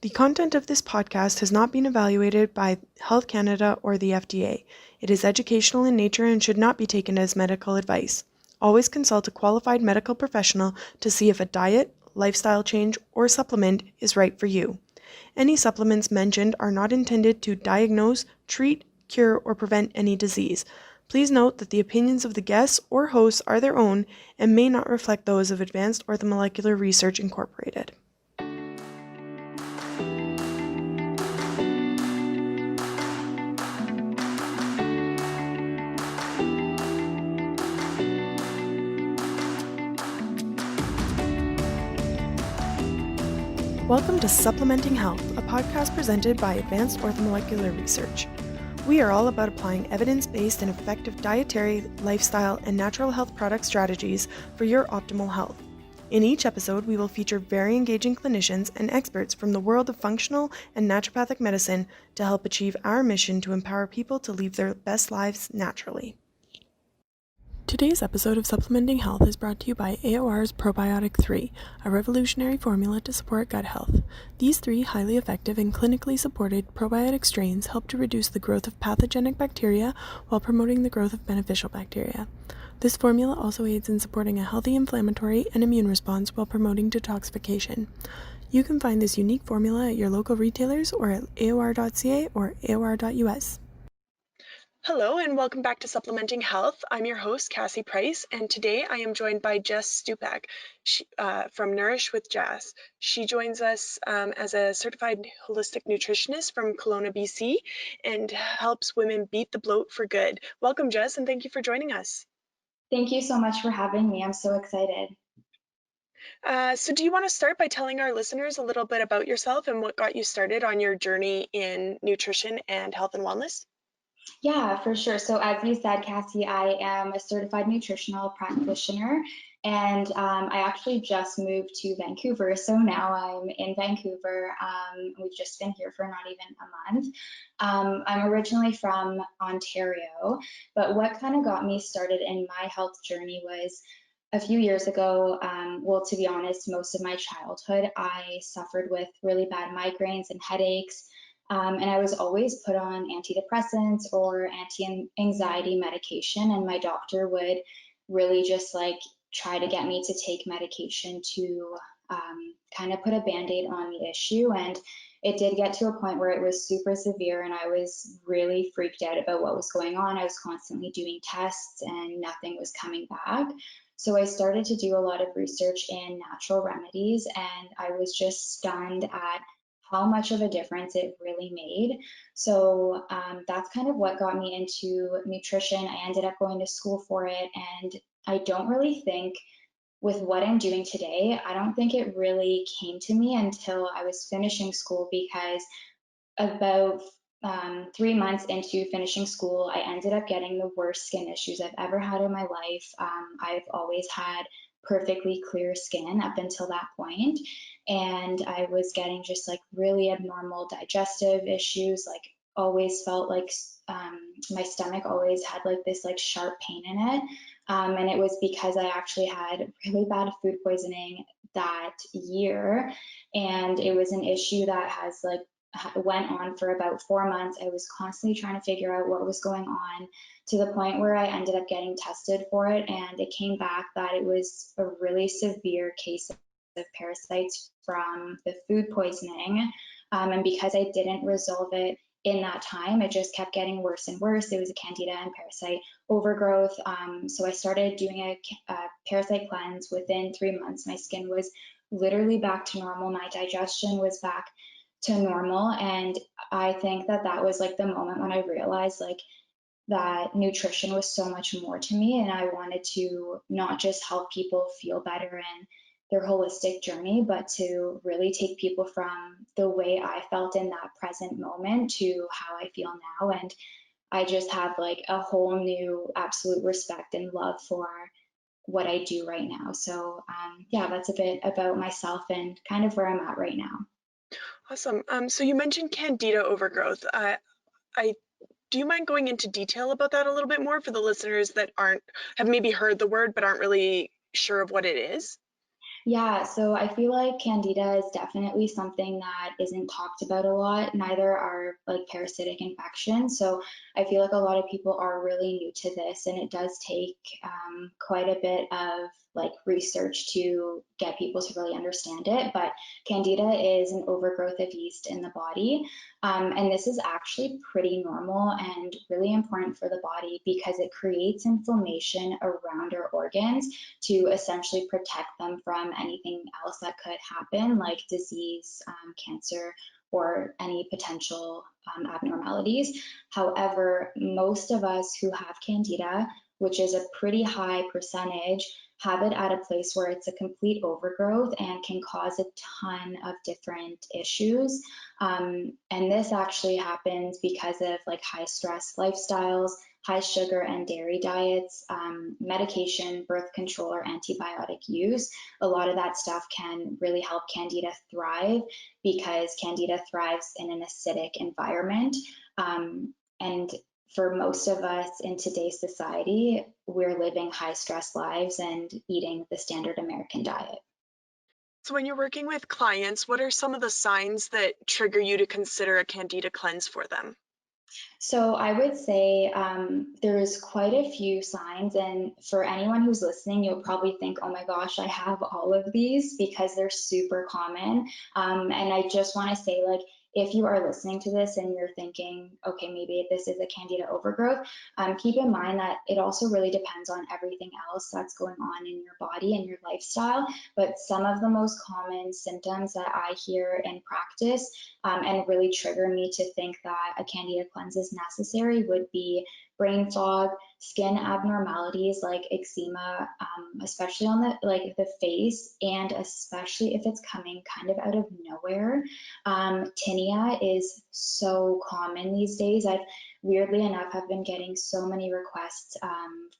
The content of this podcast has not been evaluated by Health Canada or the FDA. It is educational in nature and should not be taken as medical advice. Always consult a qualified medical professional to see if a diet, lifestyle change, or supplement is right for you. Any supplements mentioned are not intended to diagnose, treat, cure, or prevent any disease. Please note that the opinions of the guests or hosts are their own and may not reflect those of Advanced Orthomolecular Research Incorporated. Welcome to Supplementing Health, a podcast presented by Advanced Orthomolecular Research. We are all about applying evidence-based and effective dietary, lifestyle, and natural health product strategies for your optimal health. In each episode, we will feature very engaging clinicians and experts from the world of functional and naturopathic medicine to help achieve our mission to empower people to live their best lives naturally. Today's episode of Supplementing Health is brought to you by AOR's Probiotic 3, a revolutionary formula to support gut health. These 3 highly effective and clinically supported probiotic strains help to reduce the growth of pathogenic bacteria while promoting the growth of beneficial bacteria. This formula also aids in supporting a healthy inflammatory and immune response while promoting detoxification. You can find this unique formula at your local retailers or at aor.ca or aor.us. Hello and welcome back to Supplementing Health. I'm your host, Cassie Price, and today I am joined by Jess Stupak from Nourish with Jass. She joins us as a certified holistic nutritionist from Kelowna, BC, and helps women beat the bloat for good. Welcome, Jess, and thank you for joining us. Thank you so much for having me. I'm so excited. So do you want to start by telling our listeners a little bit about yourself and what got you started on your journey in nutrition and health and wellness? Yeah, for sure. So as you said, Cassie, I am a certified nutritional practitioner, and I actually just moved to Vancouver. So now I'm in Vancouver. We've just been here for not even a month. I'm originally from Ontario, but what kind of got me started in my health journey was a few years ago. Well, to be honest, most of my childhood, I suffered with really bad migraines and headaches. And I was always put on antidepressants or anti-anxiety medication, and my doctor would really just like try to get me to take medication to kind of put a band-aid on the issue. And it did get to a point where it was super severe, and I was really freaked out about what was going on. I was constantly doing tests and nothing was coming back. So I started to do a lot of research in natural remedies, and I was just stunned at how much of a difference it really made. So that's kind of what got me into nutrition. I ended up going to school for it, and I don't really think with what I'm doing today, I don't think it really came to me until I was finishing school, because about 3 months into finishing school, I ended up getting the worst skin issues I've ever had in my life. I've always had perfectly clear skin up until that point, and I was getting just like really abnormal digestive issues, like always felt like my stomach always had like this like sharp pain in it. And it was because I actually had really bad food poisoning that year, and it was an issue that has like went on for about 4 months. I was constantly trying to figure out what was going on, to the point where I ended up getting tested for it, and it came back that it was a really severe case of parasites from the food poisoning. And because I didn't resolve it in that time, it just kept getting worse and worse. It was a Candida and parasite overgrowth. So I started doing a parasite cleanse. Within 3 months, my skin was literally back to normal. My digestion was back to normal. And I think that that was like the moment when I realized like that nutrition was so much more to me, and I wanted to not just help people feel better in their holistic journey, but to really take people from the way I felt in that present moment to how I feel now. And I just have like a whole new absolute respect and love for what I do right now. So yeah, that's a bit about myself and kind of where I'm at right now. Awesome. So you mentioned Candida overgrowth. Do you mind going into detail about that a little bit more for the listeners that have maybe heard the word but aren't really sure of what it is? Yeah, so I feel like Candida is definitely something that isn't talked about a lot. Neither are like parasitic infections. So I feel like a lot of people are really new to this, and it does take quite a bit of like research to get people to really understand it. But Candida is an overgrowth of yeast in the body. And this is actually pretty normal and really important for the body because it creates inflammation around our organs to essentially protect them from anything else that could happen, like disease, cancer, or any potential abnormalities. However, most of us who have Candida, which is a pretty high percentage, have it at a place where it's a complete overgrowth and can cause a ton of different issues. And this actually happens because of like high stress lifestyles, high sugar and dairy diets, medication, birth control, or antibiotic use. A lot of that stuff can really help Candida thrive because Candida thrives in an acidic environment. And for most of us in today's society, we're living high stress lives and eating the standard American diet. So when you're working with clients, what are some of the signs that trigger you to consider a Candida cleanse for them? So I would say there's quite a few signs, and for anyone who's listening, you'll probably think, "Oh my gosh, I have all of these," because they're super common. And I just want to say, like, if you are listening to this and you're thinking, "Okay, maybe this is a Candida overgrowth," keep in mind that it also really depends on everything else that's going on in your body and your lifestyle. But some of the most common symptoms that I hear in practice and really trigger me to think that a Candida cleanse is necessary would be brain fog, skin abnormalities like eczema, especially on the face, and especially if it's coming kind of out of nowhere. Tinea is so common these days. I've weirdly enough have been getting so many requests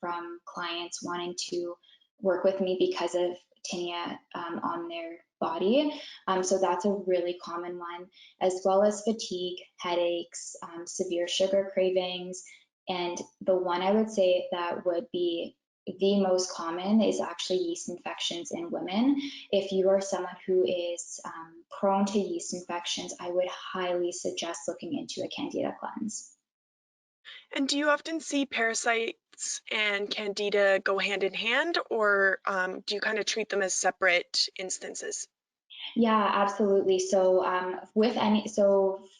from clients wanting to work with me because of tinea on their body. So that's a really common one, as well as fatigue, headaches, severe sugar cravings. And the one I would say that would be the most common is actually yeast infections in women. If you are someone who is prone to yeast infections, I would highly suggest looking into a Candida cleanse. And do you often see parasites and Candida go hand in hand, or do you kind of treat them as separate instances? Yeah, absolutely. So,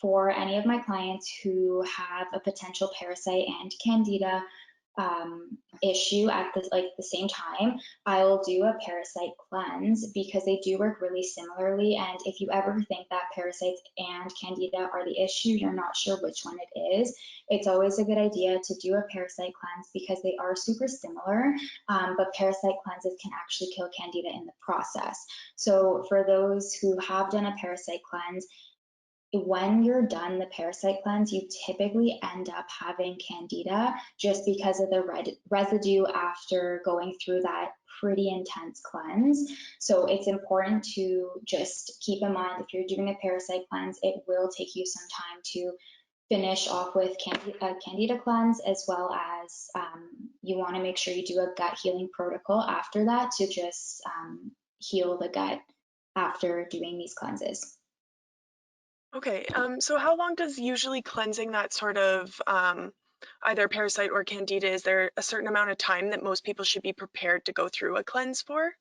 for any of my clients who have a potential parasite and Candida issue at the same time, I'll do a parasite cleanse because they do work really similarly. And if you ever think that parasites and Candida are the issue, you're not sure which one it is, it's always a good idea to do a parasite cleanse because they are super similar. But parasite cleanses can actually kill Candida in the process. So for those who have done a parasite cleanse, when you're done the parasite cleanse, you typically end up having Candida just because of the residue after going through that pretty intense cleanse. So it's important to just keep in mind if you're doing a parasite cleanse, it will take you some time to finish off with Candida cleanse, as well as you want to make sure you do a gut healing protocol after that to just heal the gut after doing these cleanses. Okay, so how long does usually cleansing that sort of either parasite or Candida, is there a certain amount of time that most people should be prepared to go through a cleanse for?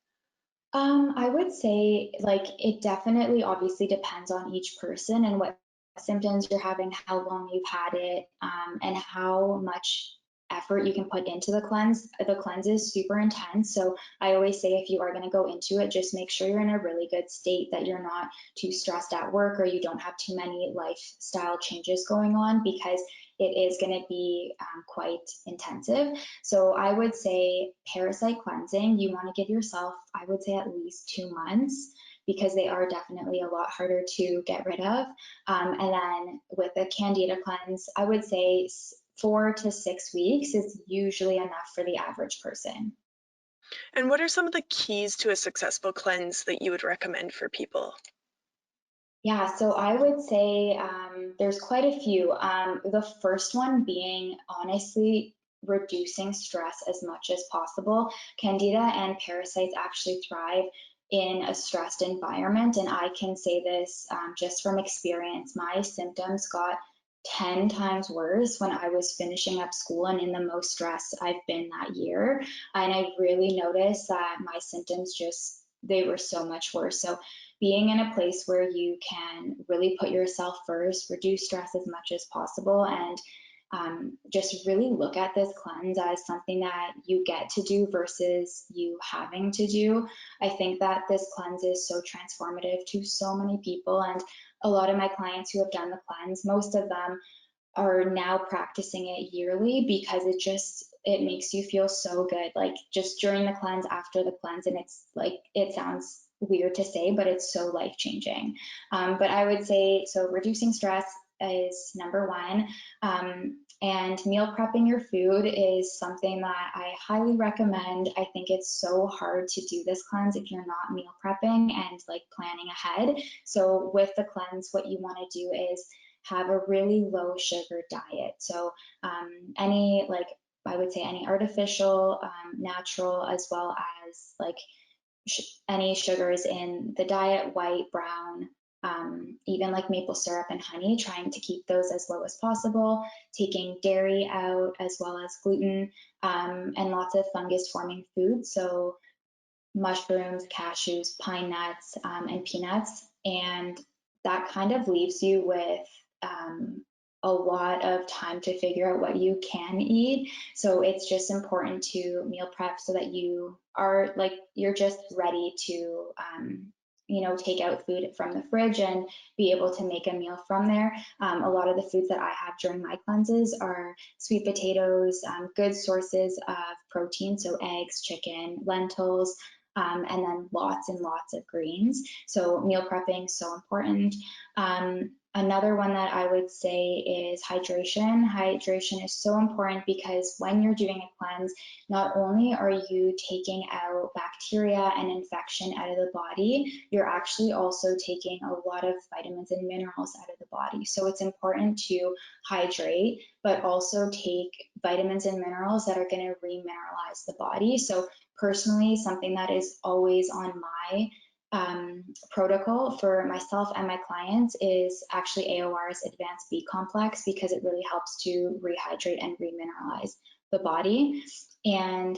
I would say like it definitely obviously depends on each person and what symptoms you're having, how long you've had it, and how much effort you can put into the cleanse. The cleanse is super intense. So I always say if you are going to go into it, just make sure you're in a really good state, that you're not too stressed at work or you don't have too many lifestyle changes going on, because it is going to be quite intensive. So I would say parasite cleansing, you want to give yourself, I would say, at least 2 months because they are definitely a lot harder to get rid of. And then with a Candida cleanse, I would say 4 to 6 weeks is usually enough for the average person. And what are some of the keys to a successful cleanse that you would recommend for people? Yeah, so I would say there's quite a few. The first one being honestly reducing stress as much as possible. Candida and parasites actually thrive in a stressed environment. And I can say this just from experience, my symptoms got 10 times worse when I was finishing up school and in the most stress I've been that year. And I really noticed that my symptoms just, they were so much worse. So being in a place where you can really put yourself first, reduce stress as much as possible, and just really look at this cleanse as something that you get to do versus you having to do. I think that this cleanse is so transformative to so many people. And a lot of my clients who have done the cleanse, most of them are now practicing it yearly because it makes you feel so good. Like just during the cleanse, after the cleanse, and it's like, it sounds weird to say, but it's so life changing. But I would say, so reducing stress is number one. And meal prepping your food is something that I highly recommend. I think it's so hard to do this cleanse if you're not meal prepping and like planning ahead. So with the cleanse, what you want to do is have a really low sugar diet. So any, like, I would say any artificial, natural, as well as like any sugars in the diet, white, brown, even like maple syrup and honey, trying to keep those as low as possible, taking dairy out as well as gluten, and lots of fungus forming foods. So mushrooms, cashews, pine nuts, and peanuts. And that kind of leaves you with a lot of time to figure out what you can eat. So it's just important to meal prep so that you are like, you're just ready to, take out food from the fridge and be able to make a meal from there. A lot of the foods that I have during my cleanses are sweet potatoes, good sources of protein, so eggs, chicken, lentils, and then lots and lots of greens. So meal prepping is so important. Another one that I would say is hydration. Hydration is so important because when you're doing a cleanse, not only are you taking out bacteria and infection out of the body, you're actually also taking a lot of vitamins and minerals out of the body. So it's important to hydrate, but also take vitamins and minerals that are going to remineralize the body. So personally, something that is always on my protocol for myself and my clients is actually AOR's Advanced B complex, because it really helps to rehydrate and remineralize the body. And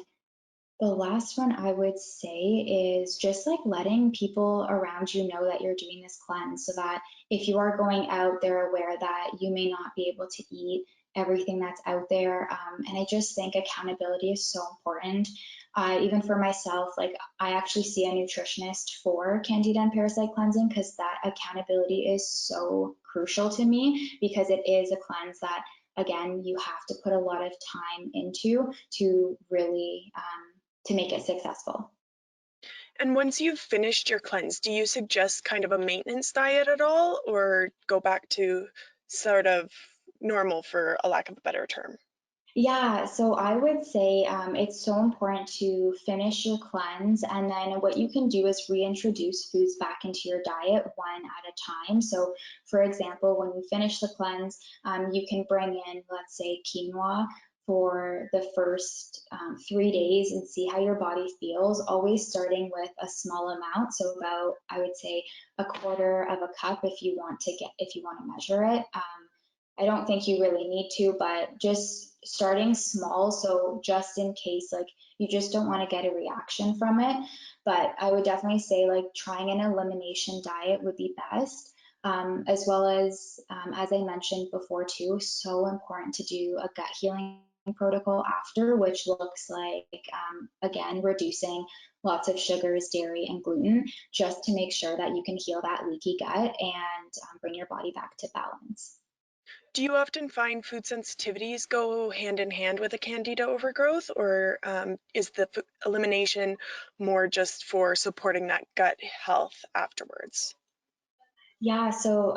the last one I would say is just like letting people around you know that you're doing this cleanse, so that if you are going out, they're aware that you may not be able to eat everything that's out there. And I just think accountability is so important. Even for myself, like I actually see a nutritionist for Candida and parasite cleansing, because that accountability is so crucial to me, because it is a cleanse that, again, you have to put a lot of time into to really to make it successful. And once you've finished your cleanse, do you suggest kind of a maintenance diet at all, or go back to sort of normal, for a lack of a better term? Yeah, so I would say it's so important to finish your cleanse, and then what you can do is reintroduce foods back into your diet one at a time. So, for example, when you finish the cleanse, you can bring in, let's say, quinoa for the first 3 days and see how your body feels, always starting with a small amount. So about, I would say, a quarter of a cup if you want to measure it. I don't think you really need to, but just starting small. So just in case, like you just don't want to get a reaction from it. But I would definitely say like trying an elimination diet would be best. As well as I mentioned before too, so important to do a gut healing protocol after, which looks like, again, reducing lots of sugars, dairy, and gluten, just to make sure that you can heal that leaky gut and bring your body back to balance. Do you often find food sensitivities go hand in hand with a Candida overgrowth, or is the elimination more just for supporting that gut health afterwards? Yeah, so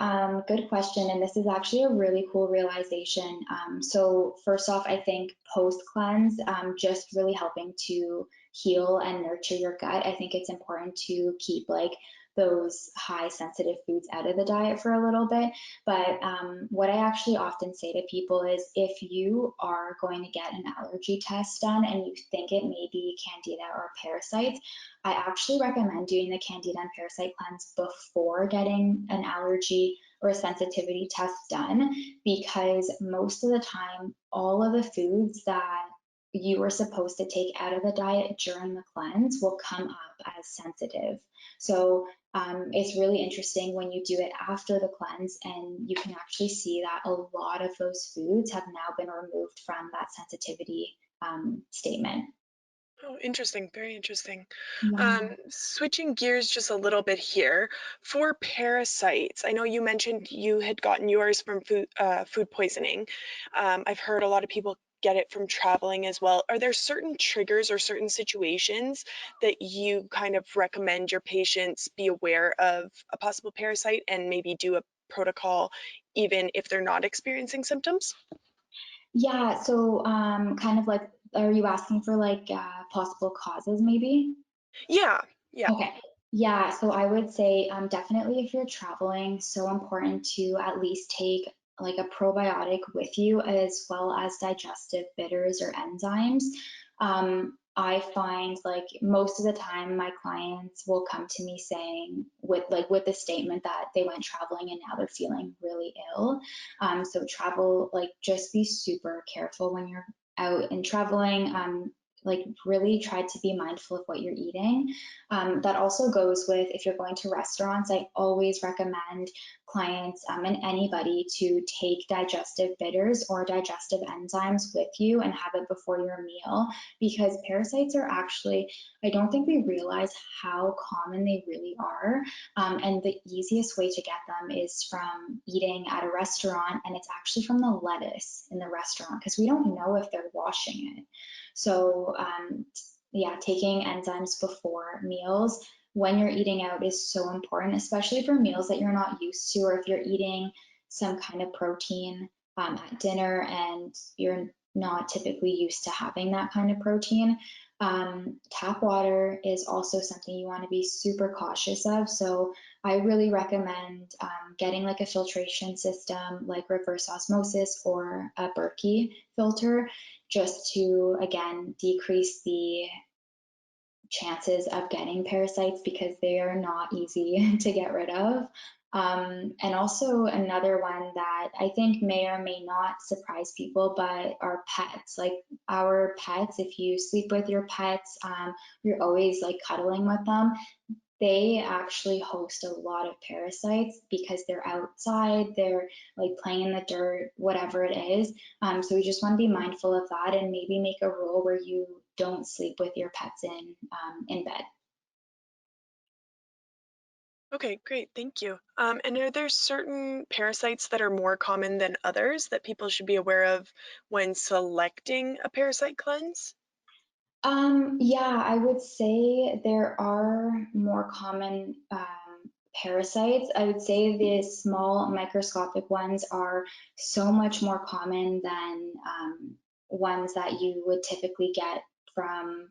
good question. And this is actually a really cool realization. So first off, I think post cleanse, just really helping to heal and nurture your gut. I think it's important to keep like those high sensitive foods out of the diet for a little bit. But what I actually often say to people is if you are going to get an allergy test done and you think it may be Candida or parasites, I actually recommend doing the Candida and parasite cleanse before getting an allergy or a sensitivity test done, because most of the time, all of the foods that you were supposed to take out of the diet during the cleanse will come up as sensitive. So it's really interesting when you do it after the cleanse, and you can actually see that a lot of those foods have now been removed from that sensitivity statement. Oh, interesting. Very interesting. Yeah. Switching gears just a little bit here, for parasites, I know you mentioned you had gotten yours from food poisoning. I've heard a lot of people get it from traveling as well. Are there certain triggers or certain situations that you kind of recommend your patients be aware of a possible parasite and maybe do a protocol even if they're not experiencing symptoms? Yeah, so kind of like, are you asking for like possible causes maybe? Yeah, yeah. Okay. Yeah, so I would say definitely if you're traveling, so important to at least take like a probiotic with you as well as digestive bitters or enzymes. I find like most of the time my clients will come to me saying with the statement that they went traveling and now they're feeling really ill. So travel, like just be super careful when you're out and traveling. Like really try to be mindful of what you're eating. That also goes with if you're going to restaurants, I always recommend clients and anybody to take digestive bitters or digestive enzymes with you and have it before your meal, because parasites are actually, I don't think we realize how common they really are. And the easiest way to get them is from eating at a restaurant, and it's actually from the lettuce in the restaurant because we don't know if they're washing it. So yeah, taking enzymes before meals when you're eating out is so important, especially for meals that you're not used to, or if you're eating some kind of protein at dinner and you're not typically used to having that kind of protein. Tap water is also something you want to be super cautious of. So I really recommend getting like a filtration system like reverse osmosis or a Berkey filter, just to again decrease the chances of getting parasites because they are not easy to get rid of. And also another one that I think may or may not surprise people, but our pets, like our pets, if you sleep with your pets, you're always like cuddling with them, they actually host a lot of parasites because they're outside, they're like playing in the dirt, whatever it is. So we just want to be mindful of that and maybe make a rule where you don't sleep with your pets in bed. Okay, great. Thank you. And are there certain parasites that are more common than others that people should be aware of when selecting a parasite cleanse? Yeah, I would say there are more common parasites. I would say the small microscopic ones are so much more common than ones that you would typically get from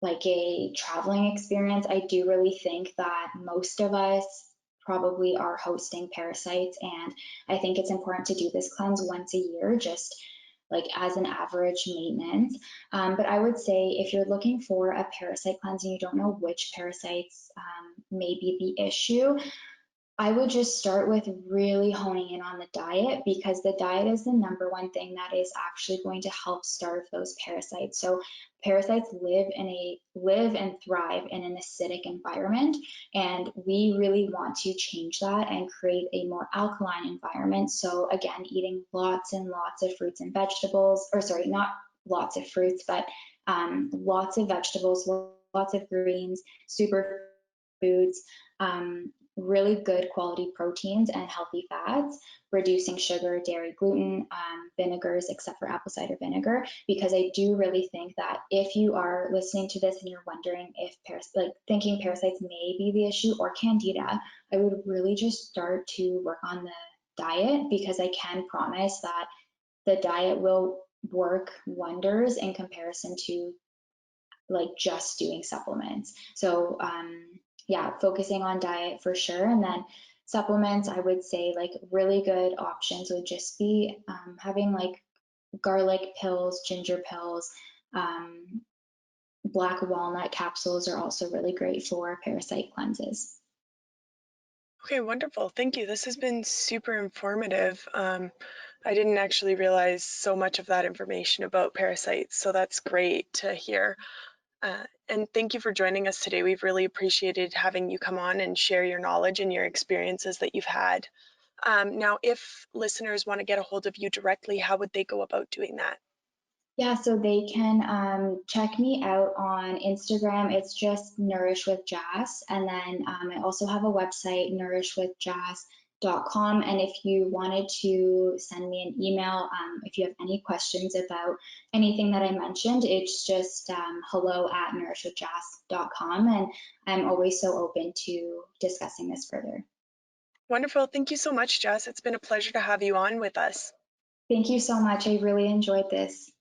like a traveling experience. I do really think that most of us probably are hosting parasites, and I think it's important to do this cleanse once a year, just like as an average maintenance. But I would say if you're looking for a parasite cleanse and you don't know which parasites may be the issue, I would just start with really honing in on the diet, because the diet is the number one thing that is actually going to help starve those parasites. So parasites live and thrive in an acidic environment, and we really want to change that and create a more alkaline environment. So again, eating lots and lots of fruits and vegetables, or sorry, not lots of fruits, but lots of vegetables, lots of greens, superfoods, really good quality proteins and healthy fats, reducing sugar, dairy, gluten, vinegars, except for apple cider vinegar, because I do really think that if you are listening to this and you're wondering if like thinking parasites may be the issue or candida, I would really just start to work on the diet, because I can promise that the diet will work wonders in comparison to like just doing supplements. So yeah, focusing on diet for sure. And then supplements, I would say like really good options would just be having like garlic pills, ginger pills, um, black walnut capsules are also really great for parasite cleanses. Okay, wonderful. Thank you. This has been super informative. I didn't actually realize so much of that information about parasites, so that's great to hear. And thank you for joining us today. We've really appreciated having you come on and share your knowledge and your experiences that you've had. Now, if listeners want to get a hold of you directly, how would they go about doing that? Yeah, so they can check me out on Instagram. It's just Nourish with Jass. And then I also have a website, nourishwithjass.com. And if you wanted to send me an email, if you have any questions about anything that I mentioned, it's just hello@nourishwithjass.com. And I'm always so open to discussing this further. Wonderful. Thank you so much, Jess. It's been a pleasure to have you on with us. Thank you so much. I really enjoyed this.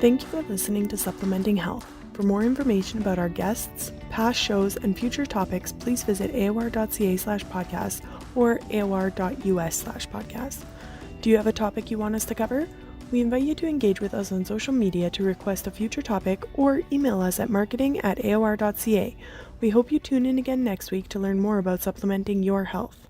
Thank you for listening to Supplementing Health. For more information about our guests, past shows, and future topics, please visit aor.ca/podcast or aor.us/podcast. Do you have a topic you want us to cover? We invite you to engage with us on social media to request a future topic or email us at marketing@aor.ca. We hope you tune in again next week to learn more about supplementing your health.